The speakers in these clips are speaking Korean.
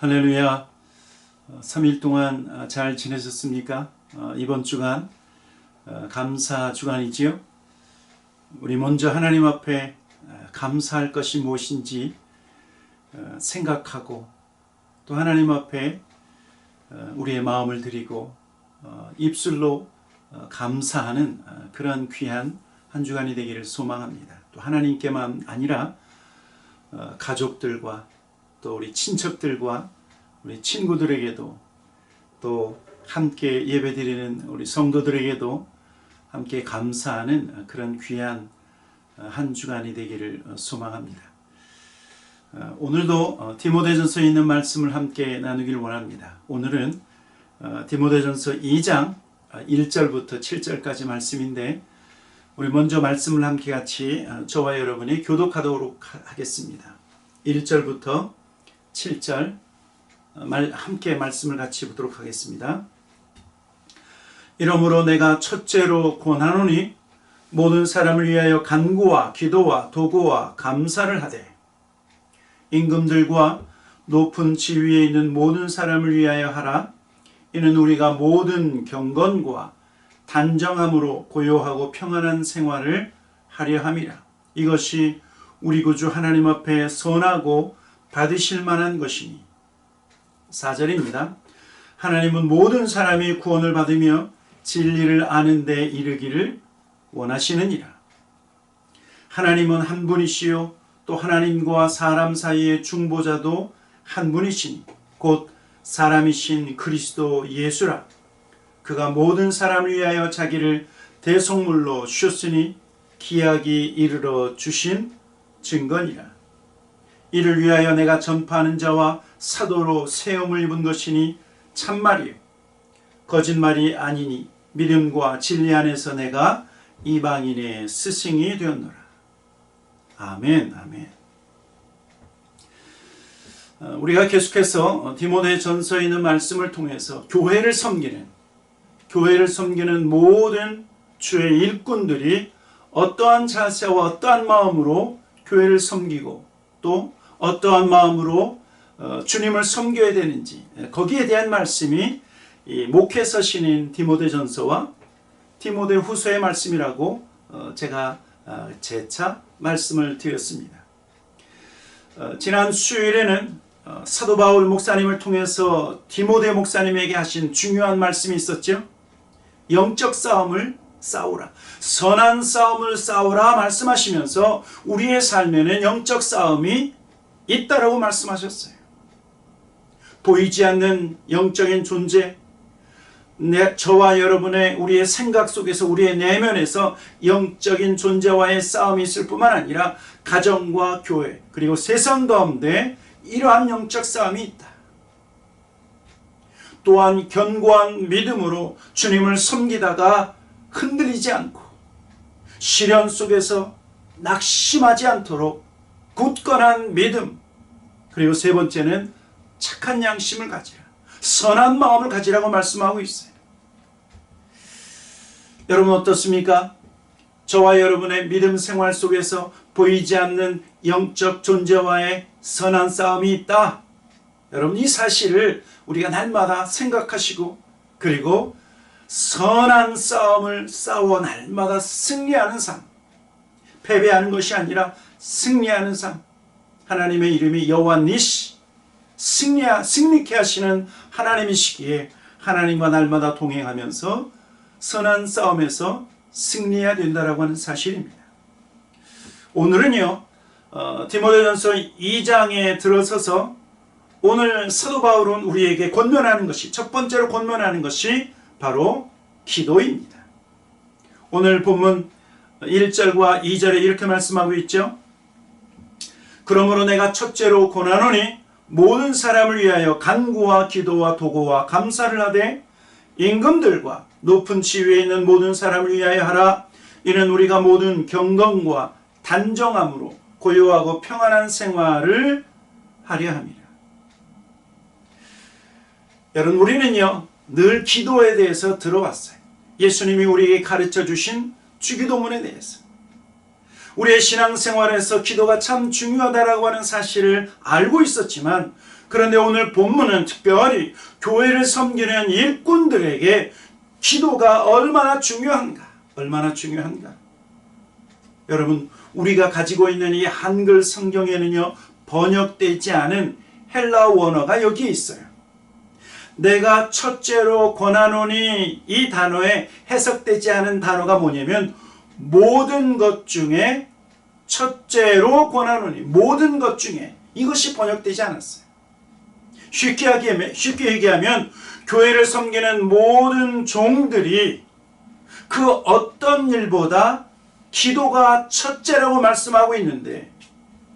할렐루야. 3일 동안 잘 지내셨습니까? 이번 주간 감사 주간이지요. 우리 먼저 하나님 앞에 감사할 것이 무엇인지 생각하고 또 하나님 앞에 우리의 마음을 드리고 입술로 감사하는 그런 귀한 한 주간이 되기를 소망합니다. 또 하나님께만 아니라 가족들과 또 우리 친척들과 우리 친구들에게도 또 함께 예배드리는 우리 성도들에게도 함께 감사하는 그런 귀한 한 주간이 되기를 소망합니다. 오늘도 디모데전서에 있는 말씀을 함께 나누기를 원합니다. 오늘은 디모데전서 2장 1절부터 7절까지 말씀인데 우리 먼저 말씀을 함께 같이 저와 여러분이 교독하도록 하겠습니다. 1절부터 7절 함께 말씀을 같이 보도록 하겠습니다. 이러므로 내가 첫째로 권하노니 모든 사람을 위하여 간구와 기도와 도구와 감사를 하되 임금들과 높은 지위에 있는 모든 사람을 위하여 하라. 이는 우리가 모든 경건과 단정함으로 고요하고 평안한 생활을 하려 함이라. 이것이 우리 구주 하나님 앞에 선하고 받으실 만한 것이니. 4절입니다. 하나님은 모든 사람이 구원을 받으며 진리를 아는 데 이르기를 원하시느니라. 하나님은 한 분이시요 또 하나님과 사람 사이의 중보자도 한 분이시니 곧 사람이신 그리스도 예수라. 그가 모든 사람을 위하여 자기를 대속물로 주셨으니 기약이 이르러 주신 증거니라. 이를 위하여 내가 전파하는 자와 사도로 세움을 입은 것이니 참말이요 거짓말이 아니니 믿음과 진리 안에서 내가 이방인의 스승이 되었노라. 아멘. 아멘. 우리가 계속해서 디모데전서에 있는 말씀을 통해서 교회를 섬기는 모든 주의 일꾼들이 어떠한 자세와 어떠한 마음으로 교회를 섬기고 또 어떠한 마음으로 주님을 섬겨야 되는지 거기에 대한 말씀이 이 목회서 신인 디모데전서와 디모데후서의 말씀이라고 제가 재차 말씀을 드렸습니다. 지난 수요일에는 사도 바울 목사님을 통해서 디모데 목사님에게 하신 중요한 말씀이 있었죠. 영적 싸움을 싸우라, 선한 싸움을 싸우라 말씀하시면서 우리의 삶에는 영적 싸움이 있다라고 말씀하셨어요. 보이지 않는 영적인 존재, 저와 여러분의 우리의 생각 속에서 우리의 내면에서 영적인 존재와의 싸움이 있을 뿐만 아니라 가정과 교회 그리고 세상 가운데 이러한 영적 싸움이 있다. 또한 견고한 믿음으로 주님을 섬기다가 흔들리지 않고 시련 속에서 낙심하지 않도록 굳건한 믿음, 그리고 세 번째는 착한 양심을 가지라, 선한 마음을 가지라고 말씀하고 있어요. 여러분 어떻습니까? 저와 여러분의 믿음 생활 속에서 보이지 않는 영적 존재와의 선한 싸움이 있다. 여러분 이 사실을 우리가 날마다 생각하시고 그리고 선한 싸움을 싸워 날마다 승리하는 삶, 패배하는 것이 아니라 승리하는 삶, 하나님의 이름이 여호와 니시, 승리케 하시는 하나님이시기에 하나님과 날마다 동행하면서 선한 싸움에서 승리해야 된다라고 하는 사실입니다. 오늘은요 디모데전서 2장에 들어서서 오늘 사도 바울은 우리에게 권면하는 것이, 첫 번째로 권면하는 것이 바로 기도입니다. 오늘 본문 1절과 2절에 이렇게 말씀하고 있죠. 그러므로 내가 첫째로 권하노니 모든 사람을 위하여 간구와 기도와 도구와 감사를 하되 임금들과 높은 지위에 있는 모든 사람을 위하여 하라. 이는 우리가 모든 경건과 단정함으로 고요하고 평안한 생활을 하려 함이라. 여러분 우리는요 늘 기도에 대해서 들어왔어요. 예수님이 우리에게 가르쳐 주신 주기도문에 대해서 우리의 신앙생활에서 기도가 참 중요하다라고 하는 사실을 알고 있었지만, 그런데 오늘 본문은 특별히 교회를 섬기는 일꾼들에게 기도가 얼마나 중요한가, 여러분, 우리가 가지고 있는 이 한글 성경에는요, 번역되지 않은 헬라어 원어가 여기에 있어요. 내가 첫째로 권하노니, 이 단어에 해석되지 않은 단어가 뭐냐면 모든 것 중에, 첫째로 권하노니, 모든 것 중에, 이것이 번역되지 않았어요. 쉽게 얘기하면 교회를 섬기는 모든 종들이 그 어떤 일보다 기도가 첫째라고 말씀하고 있는데,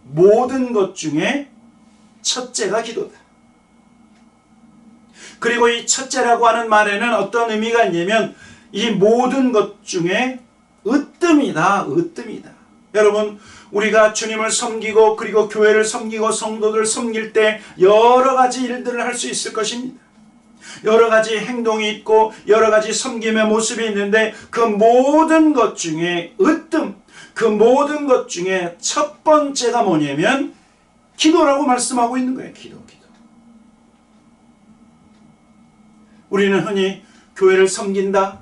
모든 것 중에 첫째가 기도다. 그리고 이 첫째라고 하는 말에는 어떤 의미가 있냐면 이 모든 것 중에 으뜸이다. 여러분, 우리가 주님을 섬기고 그리고 교회를 섬기고 성도들 섬길 때 여러 가지 일들을 할 수 있을 것입니다. 여러 가지 행동이 있고 여러 가지 섬김의 모습이 있는데, 그 모든 것 중에 으뜸, 그 모든 것 중에 첫 번째가 뭐냐면 기도라고 말씀하고 있는 거예요. 기도. 우리는 흔히 교회를 섬긴다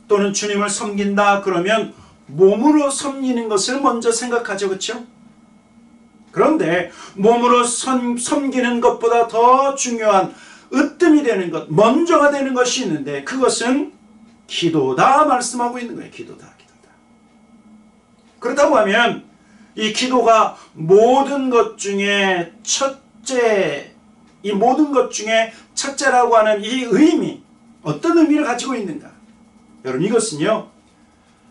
또는 주님을 섬긴다 그러면 몸으로 섬기는 것을 먼저 생각하죠. 그렇죠? 그런데 몸으로 섬기는 것보다 더 중요한 으뜸이 되는 것, 먼저가 되는 것이 있는데, 그것은 기도다 말씀하고 있는 거예요. 기도다. 그렇다고 하면 이 기도가 모든 것 중에 첫째, 이 모든 것 중에 첫째라고 하는 이 의미, 어떤 의미를 가지고 있는가? 여러분, 이것은요,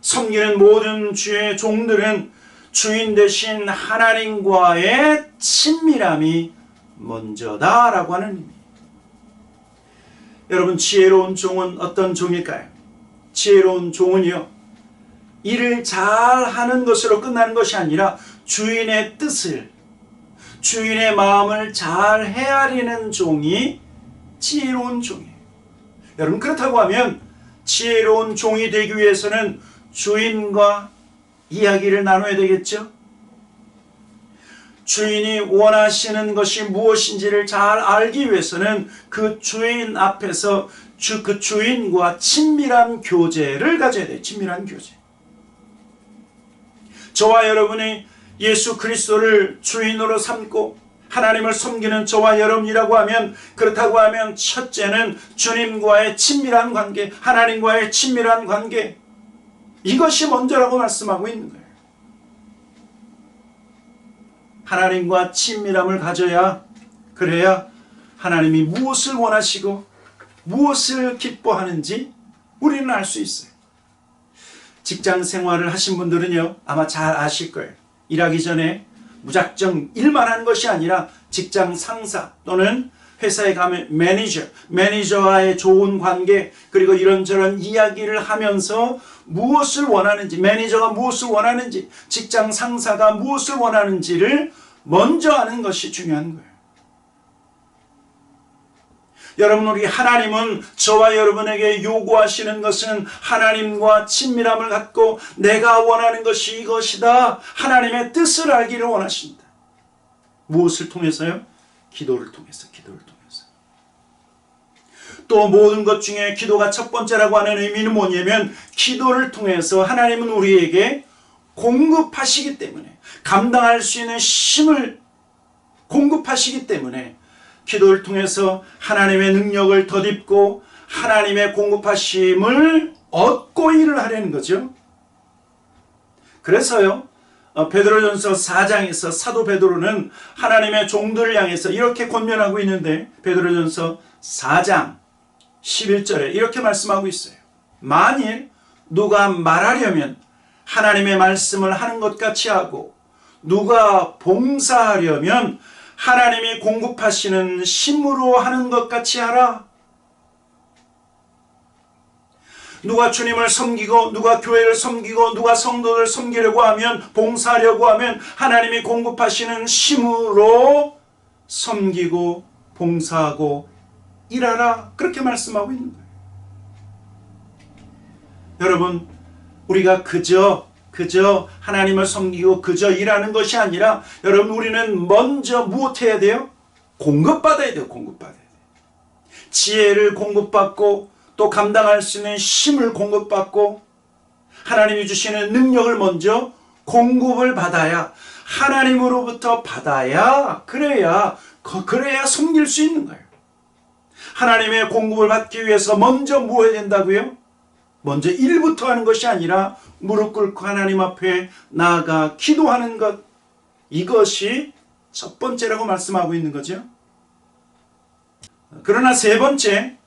섬기는 모든 주의 종들은 주인 되신 하나님과의 친밀함이 먼저다라고 하는 의미. 여러분, 지혜로운 종은 어떤 종일까요? 지혜로운 종은요, 일을 잘하는 것으로 끝나는 것이 아니라 주인의 뜻을, 주인의 마음을 잘 헤아리는 종이 지혜로운 종이에요. 여러분, 그렇다고 하면 지혜로운 종이 되기 위해서는 주인과 이야기를 나눠야 되겠죠? 주인이 원하시는 것이 무엇인지를 잘 알기 위해서는 그 주인 앞에서 그 주인과 친밀한 교제를 가져야 돼요. 친밀한 교제. 저와 여러분이 예수 그리스도를 주인으로 삼고 하나님을 섬기는 저와 여러분이라고 하면, 그렇다고 하면 첫째는 주님과의 친밀한 관계, 하나님과의 친밀한 관계, 이것이 먼저라고 말씀하고 있는 거예요. 하나님과 친밀함을 가져야, 그래야 하나님이 무엇을 원하시고 무엇을 기뻐하는지 우리는 알 수 있어요. 직장 생활을 하신 분들은요, 아마 잘 아실 거예요. 일하기 전에 무작정 일만 하는 것이 아니라 직장 상사 또는 회사에 가면 매니저와의 좋은 관계, 그리고 이런저런 이야기를 하면서 무엇을 원하는지, 매니저가 무엇을 원하는지, 직장 상사가 무엇을 원하는지를 먼저 아는 것이 중요한 거예요. 여러분, 우리 하나님은 저와 여러분에게 요구하시는 것은 하나님과 친밀함을 갖고 내가 원하는 것이 이것이다, 하나님의 뜻을 알기를 원하십니다. 무엇을 통해서요? 기도를 통해서. 또 모든 것 중에 기도가 첫 번째라고 하는 의미는 뭐냐면, 기도를 통해서 하나님은 우리에게 공급하시기 때문에, 감당할 수 있는 힘을 공급하시기 때문에 기도를 통해서 하나님의 능력을 덧입고 하나님의 공급하심을 얻고 일을 하려는 거죠. 그래서요, 베드로전서 4장에서 사도 베드로는 하나님의 종들을 향해서 이렇게 권면하고 있는데, 베드로전서 4장 11절에 이렇게 말씀하고 있어요. 만일 누가 말하려면 하나님의 말씀을 하는 것 같이 하고, 누가 봉사하려면 하나님이 공급하시는 힘으로 하는 것 같이 하라. 누가 주님을 섬기고, 누가 교회를 섬기고, 누가 성도를 섬기려고 하면, 봉사하려고 하면 하나님이 공급하시는 힘으로 섬기고 봉사하고 일하라, 그렇게 말씀하고 있는 거예요. 여러분, 우리가 그저 그저 하나님을 섬기고 그저 일하는 것이 아니라 여러분 우리는 먼저 무엇해야 돼요? 공급받아야 돼요. 공급받아야 돼요. 지혜를 공급받고 또 감당할 수 있는 힘을 공급받고 하나님이 주시는 능력을 먼저 공급을 받아야 하나님으로부터 받아야 그래야 섬길 수 있는 거예요. 하나님의 공급을 받기 위해서 먼저 뭐 해야 된다고요? 먼저 일부터 하는 것이 아니라 무릎 꿇고 하나님 앞에 나아가 기도하는 것, 이것이 첫 번째라고 말씀하고 있는 거죠. 그러나 세 번째,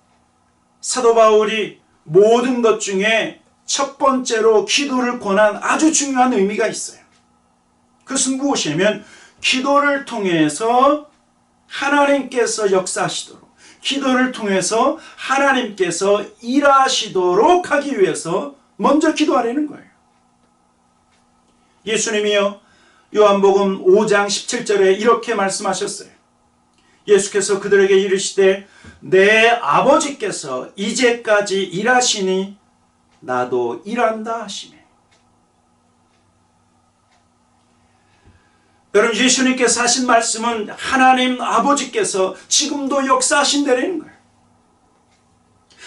사도 바울이 모든 것 중에 첫 번째로 기도를 권한 아주 중요한 의미가 있어요. 그것은 무엇이냐면 기도를 통해서 하나님께서 역사하시도록, 기도를 통해서 하나님께서 일하시도록 하기 위해서 먼저 기도하라는 거예요. 예수님이요, 요한복음 5장 17절에 이렇게 말씀하셨어요. 예수께서 그들에게 이르시되 내 아버지께서 이제까지 일하시니 나도 일한다 하시네. 여러분, 예수님께서 하신 말씀은 하나님 아버지께서 지금도 역사하신다는 거예요.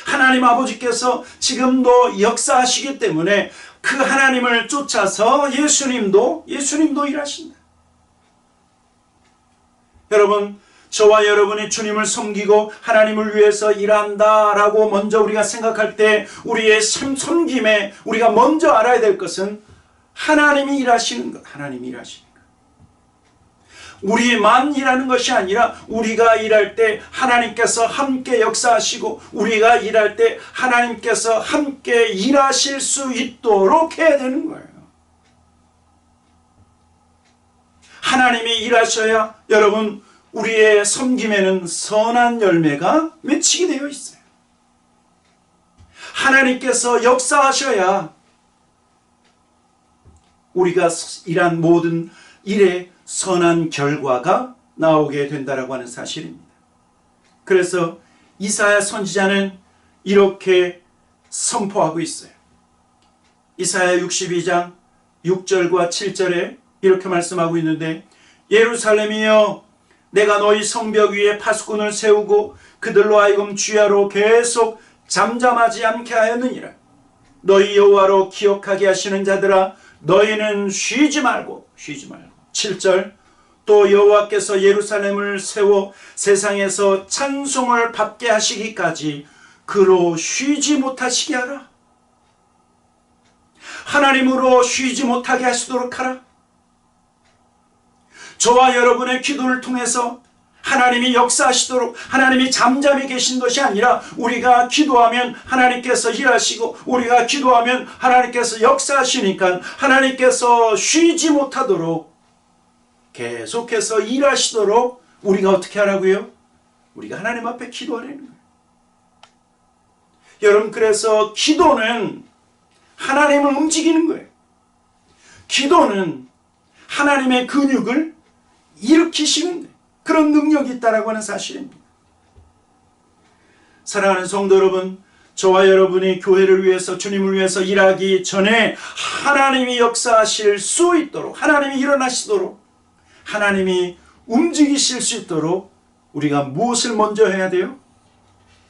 하나님 아버지께서 지금도 역사하시기 때문에 그 하나님을 쫓아서 예수님도 일하신다. 여러분, 저와 여러분이 주님을 섬기고 하나님을 위해서 일한다라고 먼저 우리가 생각할 때 우리의 섬김에 우리가 먼저 알아야 될 것은 하나님이 일하시는 것, 하나님이 일하시는 것. 우리만 일하는 것이 아니라 우리가 일할 때 하나님께서 함께 역사하시고 우리가 일할 때 하나님께서 함께 일하실 수 있도록 해야 되는 거예요. 하나님이 일하셔야 여러분 우리의 섬김에는 선한 열매가 맺히게 되어 있어요. 하나님께서 역사하셔야 우리가 일한 모든 일에 선한 결과가 나오게 된다라고 하는 사실입니다. 그래서 이사야 선지자는 이렇게 선포하고 있어요. 이사야 62장 6절과 7절에 이렇게 말씀하고 있는데 예루살렘이여 내가 너희 성벽 위에 파수꾼을 세우고 그들로 하여금 주야로 계속 잠잠하지 않게 하였느니라. 너희 여호와로 기억하게 하시는 자들아 너희는 쉬지 말고 7절 또 여호와께서 예루살렘을 세워 세상에서 찬송을 받게 하시기까지 그로 쉬지 못하시게 하라. 하나님으로 쉬지 못하게 하시도록 하라. 저와 여러분의 기도를 통해서 하나님이 역사하시도록 하나님이 잠잠히 계신 것이 아니라 우리가 기도하면 하나님께서 일하시고 우리가 기도하면 하나님께서 역사하시니까 하나님께서 쉬지 못하도록 계속해서 일하시도록 우리가 어떻게 하라고요? 우리가 하나님 앞에 기도하라는 거예요. 여러분, 그래서 기도는 하나님을 움직이는 거예요. 기도는 하나님의 근육을 일으키시는 그런 능력이 있다라고 하는 사실입니다. 사랑하는 성도 여러분, 저와 여러분이 교회를 위해서 주님을 위해서 일하기 전에 하나님이 역사하실 수 있도록 하나님이 일어나시도록 하나님이 움직이실 수 있도록 우리가 무엇을 먼저 해야 돼요?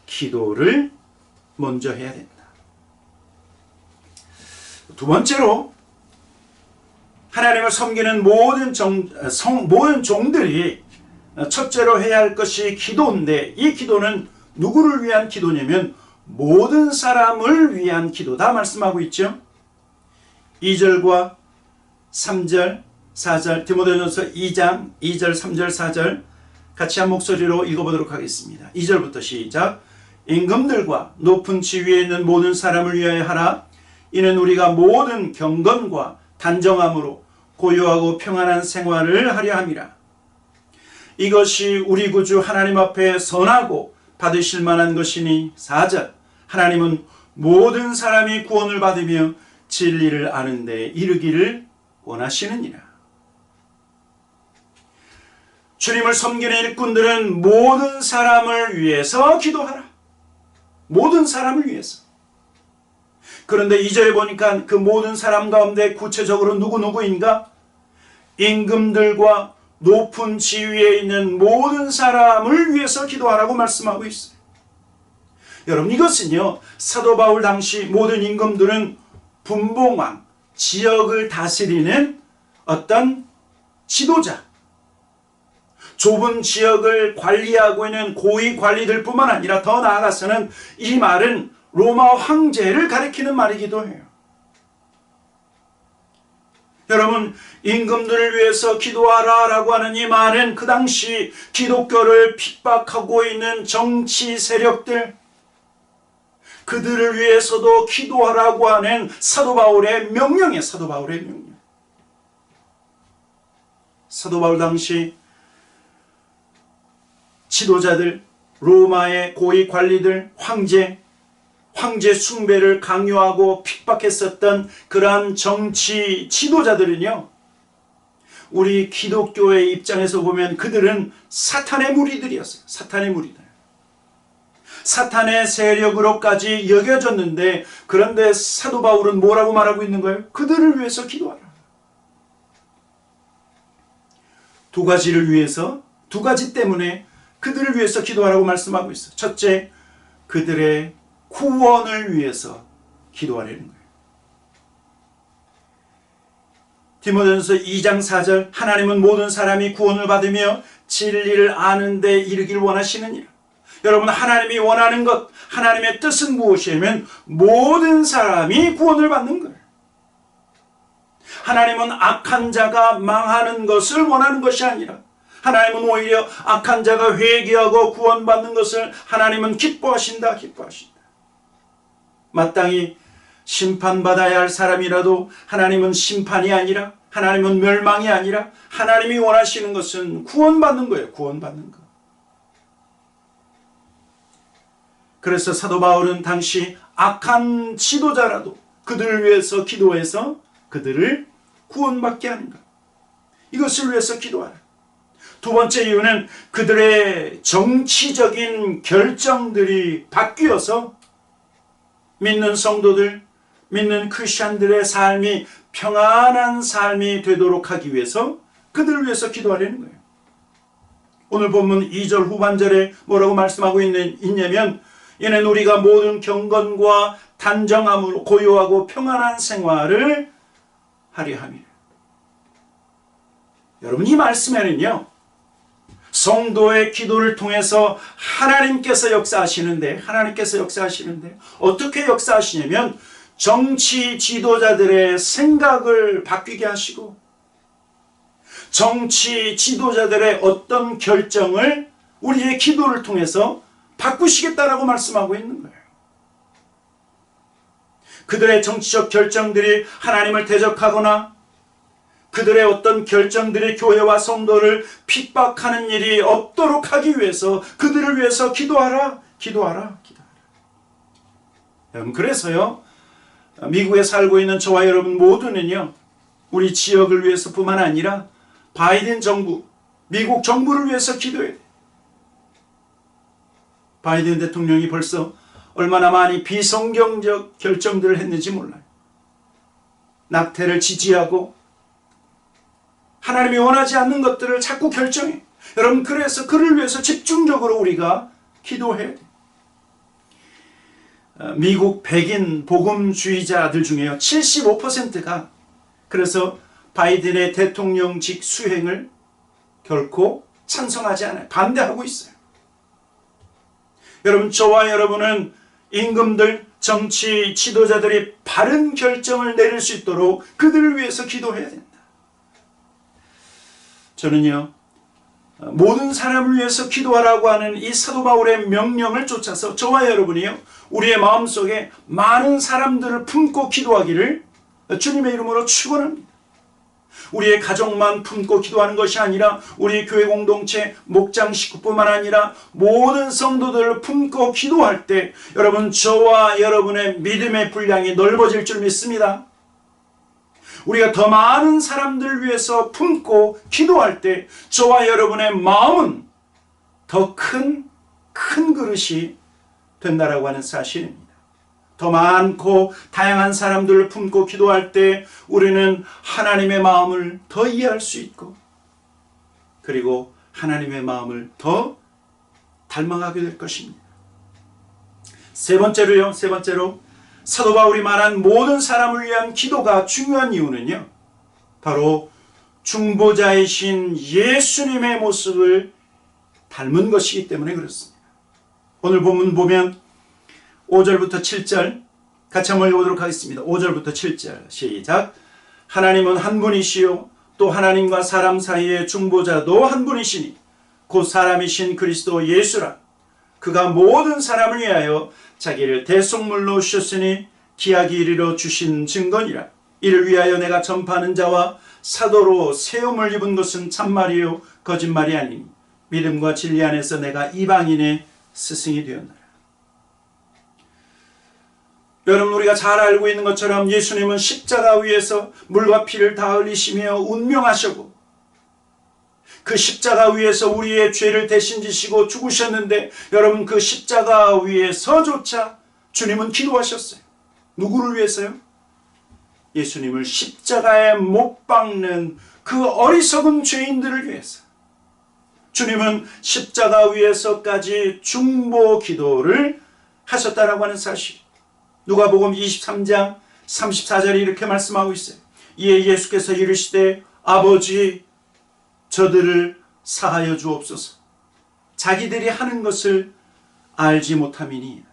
기도를 먼저 해야 된다. 두 번째로 하나님을 섬기는 모든 종들이 첫째로 해야 할 것이 기도인데 이 기도는 누구를 위한 기도냐면 모든 사람을 위한 기도다 말씀하고 있죠. 2절과 3절, 4절 디모데전서 2장 2절, 3절, 4절 같이 한 목소리로 읽어보도록 하겠습니다. 2절부터 시작. 임금들과 높은 지위에 있는 모든 사람을 위하여 하라. 이는 우리가 모든 경건과 단정함으로 고요하고 평안한 생활을 하려 함이라. 이것이 우리 구주 하나님 앞에 선하고 받으실 만한 것이니 4절 하나님은 모든 사람이 구원을 받으며 진리를 아는 데 이르기를 원하시느니라. 주님을 섬기는 일꾼들은 모든 사람을 위해서 기도하라. 모든 사람을 위해서. 그런데 2절에 보니까 그 모든 사람 가운데 구체적으로 누구인가? 임금들과 높은 지위에 있는 모든 사람을 위해서 기도하라고 말씀하고 있어요. 여러분, 이것은요, 사도 바울 당시 모든 임금들은 분봉왕, 지역을 다스리는 어떤 지도자, 좁은 지역을 관리하고 있는 고위 관리들뿐만 아니라 더 나아가서는 이 말은 로마 황제를 가리키는 말이기도 해요. 여러분, 임금들을 위해서 기도하라 라고 하는 이 말은 그 당시 기독교를 핍박하고 있는 정치 세력들, 그들을 위해서도 기도하라고 하는 사도 바울의 명령이에요. 사도 바울의 명령. 사도 바울 당시 지도자들, 로마의 고위 관리들, 황제 숭배를 강요하고 핍박했었던 그러한 정치 지도자들은요, 우리 기독교의 입장에서 보면 그들은 사탄의 무리들이었어요. 사탄의 무리들. 사탄의 세력으로까지 여겨졌는데, 그런데 사도 바울은 뭐라고 말하고 있는 거예요? 그들을 위해서 기도하라. 두 가지 때문에 그들을 위해서 기도하라고 말씀하고 있어요. 첫째, 그들의 구원을 위해서 기도하라는 거예요. 디모데전서 2장 4절, 하나님은 모든 사람이 구원을 받으며 진리를 아는 데 이르길 원하시느니라. 여러분, 하나님이 원하는 것, 하나님의 뜻은 무엇이냐면 모든 사람이 구원을 받는 거예요. 하나님은 악한 자가 망하는 것을 원하는 것이 아니라, 하나님은 오히려 악한 자가 회개하고 구원받는 것을 하나님은 기뻐하신다. 마땅히 심판받아야 할 사람이라도 하나님은 심판이 아니라, 하나님은 멸망이 아니라, 하나님이 원하시는 것은 구원받는 거예요. 구원받는 것. 그래서 사도 바울은 당시 악한 지도자라도 그들을 위해서 기도해서 그들을 구원받게 하는 것, 이것을 위해서 기도하라. 두 번째 이유는 그들의 정치적인 결정들이 바뀌어서 믿는 성도들, 믿는 크리스찬들의 삶이 평안한 삶이 되도록 하기 위해서 그들을 위해서 기도하려는 거예요. 오늘 본문 2절 후반절에 뭐라고 말씀하고 있냐면, 이는 우리가 모든 경건과 단정함으로 고요하고 평안한 생활을 하려 함이라. 여러분, 이 말씀에는요, 성도의 기도를 통해서 하나님께서 역사하시는데 어떻게 역사하시냐면 정치 지도자들의 생각을 바뀌게 하시고, 정치 지도자들의 어떤 결정을 우리의 기도를 통해서 바꾸시겠다라고 말씀하고 있는 거예요. 그들의 정치적 결정들이 하나님을 대적하거나 그들의 어떤 결정들이 교회와 성도를 핍박하는 일이 없도록 하기 위해서 그들을 위해서 기도하라. 여러분, 그래서요, 미국에 살고 있는 저와 여러분 모두는요, 우리 지역을 위해서뿐만 아니라 바이든 정부, 미국 정부를 위해서 기도해야 돼요. 바이든 대통령이 벌써 얼마나 많이 비성경적 결정들을 했는지 몰라요. 낙태를 지지하고 하나님이 원하지 않는 것들을 자꾸 결정해. 여러분, 그래서 그를 위해서 집중적으로 우리가 기도해야 돼요. 미국 백인 복음주의자들 중에요, 75%가 그래서 바이든의 대통령직 수행을 결코 찬성하지 않아요. 반대하고 있어요. 여러분, 저와 여러분은 임금들, 정치 지도자들이 바른 결정을 내릴 수 있도록 그들을 위해서 기도해야 된다. 저는요, 모든 사람을 위해서 기도하라고 하는 이 사도 바울의 명령을 쫓아서 저와 여러분이요, 우리의 마음속에 많은 사람들을 품고 기도하기를 주님의 이름으로 축원합니다. 우리의 가족만 품고 기도하는 것이 아니라 우리 교회 공동체, 목장 식구뿐만 아니라 모든 성도들을 품고 기도할 때 여러분, 저와 여러분의 믿음의 분량이 넓어질 줄 믿습니다. 우리가 더 많은 사람들을 위해서 품고 기도할 때 저와 여러분의 마음은 더 큰 그릇이 된다라고 하는 사실입니다. 더 많고 다양한 사람들을 품고 기도할 때 우리는 하나님의 마음을 더 이해할 수 있고, 그리고 하나님의 마음을 더 닮아가게 될 것입니다. 세 번째로 사도 바울이 말한 모든 사람을 위한 기도가 중요한 이유는요, 바로 중보자이신 예수님의 모습을 닮은 것이기 때문에 그렇습니다. 오늘 본문 보면 5절부터 7절 같이 한번 읽어보도록 하겠습니다. 5절부터 7절 시작. 하나님은 한 분이시요 또 하나님과 사람 사이의 중보자도 한 분이시니 곧 사람이신 그리스도 예수라. 그가 모든 사람을 위하여 자기를 대속물로 주셨으니 기약이 이르러 주신 증거니라. 이를 위하여 내가 전파하는 자와 사도로 세움을 입은 것은 참말이요 거짓말이 아니니 믿음과 진리 안에서 내가 이방인의 스승이 되었노라. 여러분, 우리가 잘 알고 있는 것처럼 예수님은 십자가 위에서 물과 피를 다 흘리시며 운명하셨고, 그 십자가 위에서 우리의 죄를 대신 지시고 죽으셨는데, 여러분, 그 십자가 위에서조차 주님은 기도하셨어요. 누구를 위해서요? 예수님을 십자가에 못 박는 그 어리석은 죄인들을 위해서. 주님은 십자가 위에서까지 중보 기도를 하셨다라고 하는 사실. 누가복음 23장 34절에 이렇게 말씀하고 있어요. 이에 예수께서 이르시되 아버지 저들을 사하여 주옵소서. 자기들이 하는 것을 알지 못함이니.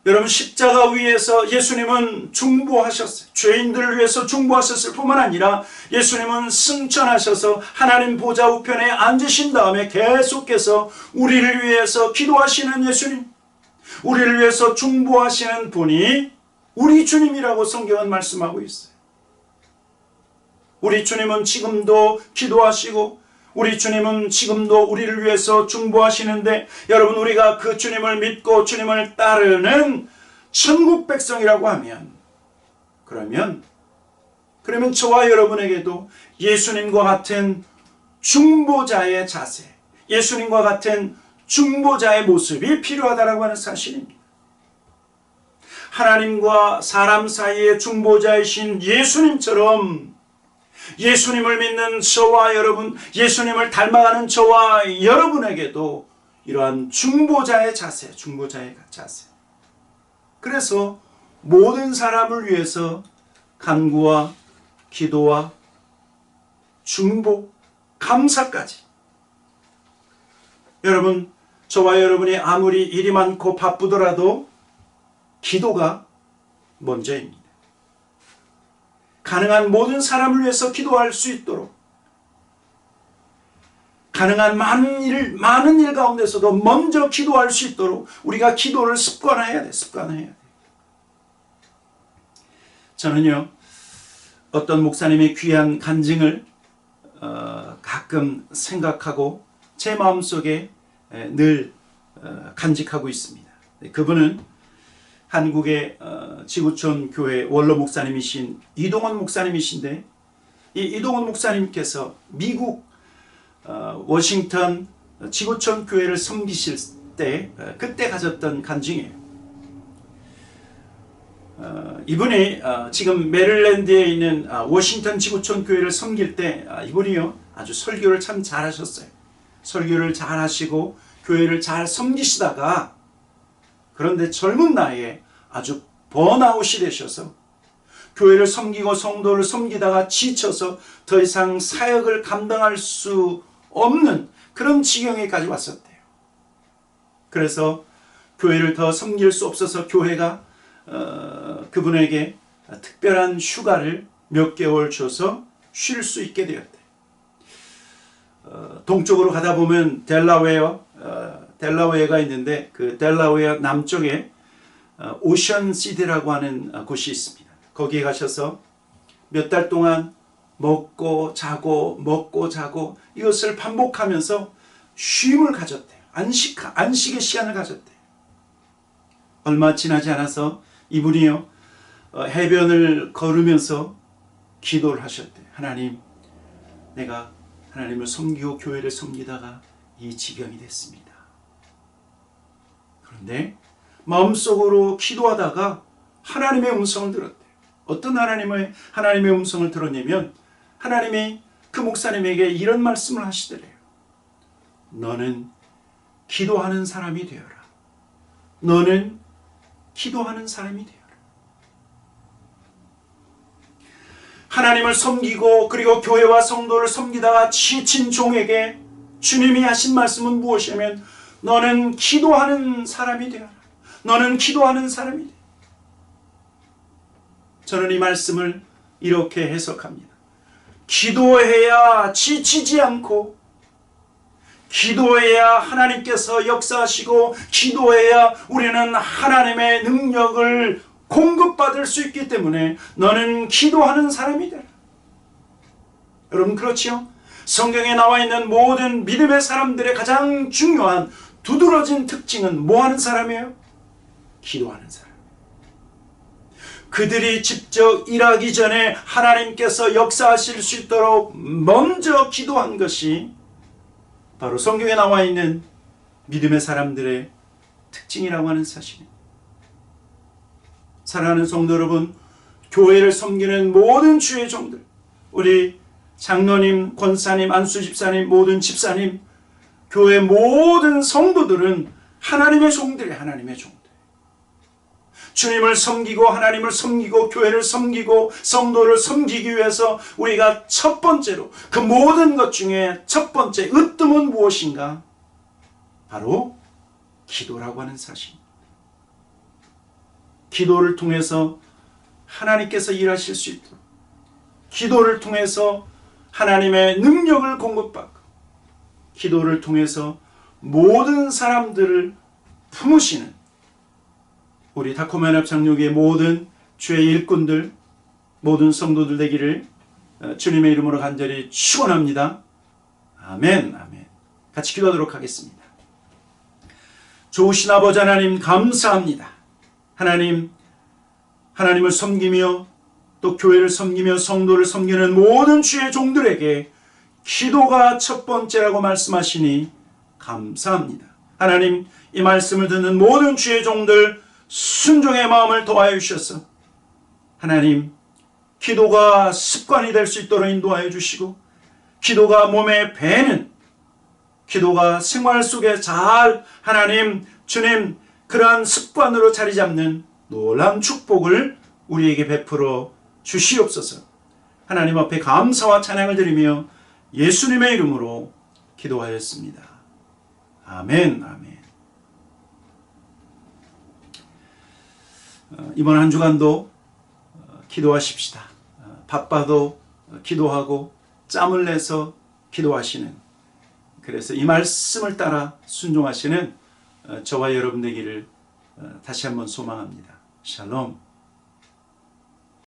여러분, 십자가 위에서 예수님은 중보하셨어요. 죄인들을 위해서 중보하셨을 뿐만 아니라 예수님은 승천하셔서 하나님 보좌 우편에 앉으신 다음에 계속해서 우리를 위해서 기도하시는 예수님, 우리를 위해서 중보하시는 분이 우리 주님이라고 성경은 말씀하고 있어요. 우리 주님은 지금도 기도하시고 우리 주님은 지금도 우리를 위해서 중보하시는데, 여러분, 우리가 그 주님을 믿고 주님을 따르는 천국 백성이라고 하면, 그러면 저와 여러분에게도 예수님과 같은 중보자의 자세, 예수님과 같은 중보자의 모습이 필요하다라고 하는 사실입니다. 하나님과 사람 사이의 중보자이신 예수님처럼 예수님을 믿는 저와 여러분, 예수님을 닮아가는 저와 여러분에게도 이러한 중보자의 자세. 그래서 모든 사람을 위해서 간구와 기도와 중보, 감사까지. 여러분, 저와 여러분이 아무리 일이 많고 바쁘더라도 기도가 먼저입니다. 가능한 모든 사람을 위해서 기도할 수 있도록, 가능한 많은 일 가운데서도 먼저 기도할 수 있도록 우리가 기도를 습관화해야 돼. 저는요, 어떤 목사님의 귀한 간증을 가끔 생각하고 제 마음속에 늘 간직하고 있습니다. 그분은 한국의 지구촌 교회 원로 목사님이신 이동원 목사님이신데, 이 이동원 목사님께서 미국 워싱턴 지구촌 교회를 섬기실 때 그때 가졌던 간증이에요. 이분이 지금 메릴랜드에 있는 워싱턴 지구촌 교회를 섬길 때 이분이요, 아주 설교를 참 잘하셨어요. 설교를 잘하시고 교회를 잘 섬기시다가, 그런데 젊은 나이에 아주 번아웃이 되셔서 교회를 섬기고 성도를 섬기다가 지쳐서 더 이상 사역을 감당할 수 없는 그런 지경에까지 왔었대요. 그래서 교회를 더 섬길 수 없어서 교회가 그분에게 특별한 휴가를 몇 개월 줘서 쉴 수 있게 되었대요. 동쪽으로 가다 보면 델라웨어가 있는데, 그 델라웨어 남쪽에 오션시티라고 하는 곳이 있습니다. 거기에 가셔서 몇 달 동안 먹고 자고 이것을 반복하면서 쉼을 가졌대요. 안식의 시간을 가졌대요. 얼마 지나지 않아서 이분이요, 해변을 걸으면서 기도를 하셨대요. 하나님, 내가 하나님을 섬기고 교회를 섬기다가 이 지경이 됐습니다. 그런데 마음속으로 기도하다가 하나님의 음성을 들었대요. 어떤 하나님의 음성을 들었냐면 하나님이 그 목사님에게 이런 말씀을 하시더래요. 너는 기도하는 사람이 되어라. 너는 기도하는 사람이 되어라. 하나님을 섬기고 그리고 교회와 성도를 섬기다가 지친 종에게 주님이 하신 말씀은 무엇이냐면 너는 기도하는 사람이 되어라. 너는 기도하는 사람이 되어라. 저는 이 말씀을 이렇게 해석합니다. 기도해야 지치지 않고, 기도해야 하나님께서 역사하시고, 기도해야 우리는 하나님의 능력을 공급받을 수 있기 때문에 너는 기도하는 사람이 되라. 여러분 그렇지요? 성경에 나와 있는 모든 믿음의 사람들의 가장 중요한 두드러진 특징은 뭐 하는 사람이에요? 기도하는 사람. 그들이 직접 일하기 전에 하나님께서 역사하실 수 있도록 먼저 기도한 것이 바로 성경에 나와 있는 믿음의 사람들의 특징이라고 하는 사실입니다. 사랑하는 성도 여러분, 교회를 섬기는 모든 주의 종들, 우리 장로님, 권사님, 안수집사님, 모든 집사님, 교회 모든 성도들은 하나님의 종들이에요. 하나님의 종들. 주님을 섬기고 하나님을 섬기고 교회를 섬기고 성도를 섬기기 위해서 우리가 첫 번째로 그 모든 것 중에 첫 번째 으뜸은 무엇인가? 바로 기도라고 하는 사실입니다. 기도를 통해서 하나님께서 일하실 수 있도록, 기도를 통해서 하나님의 능력을 공급받고, 기도를 통해서 모든 사람들을 품으시는 우리 다코마연합 장로교회 모든 주의 일꾼들, 모든 성도들 되기를 주님의 이름으로 간절히 축원합니다. 아멘, 아멘. 같이 기도하도록 하겠습니다. 좋으신 아버지 하나님 감사합니다. 하나님을 섬기며 또 교회를 섬기며 성도를 섬기는 모든 주의 종들에게 기도가 첫 번째라고 말씀하시니 감사합니다. 하나님, 이 말씀을 듣는 모든 주의 종들 순종의 마음을 더하여 주셔서 하나님, 기도가 습관이 될 수 있도록 인도하여 주시고, 기도가 몸에 배는, 기도가 생활 속에 잘 하나님 주님 그러한 습관으로 자리 잡는 놀라운 축복을 우리에게 베풀어 주시옵소서. 하나님 앞에 감사와 찬양을 드리며 예수님의 이름으로 기도하였습니다. 아멘, 아멘. 이번 한 주간도 기도하십시다. 바빠도 기도하고 짬을 내서 기도하시는, 그래서 이 말씀을 따라 순종하시는 저와 여러분 되기를 다시 한번 소망합니다. 샬롬.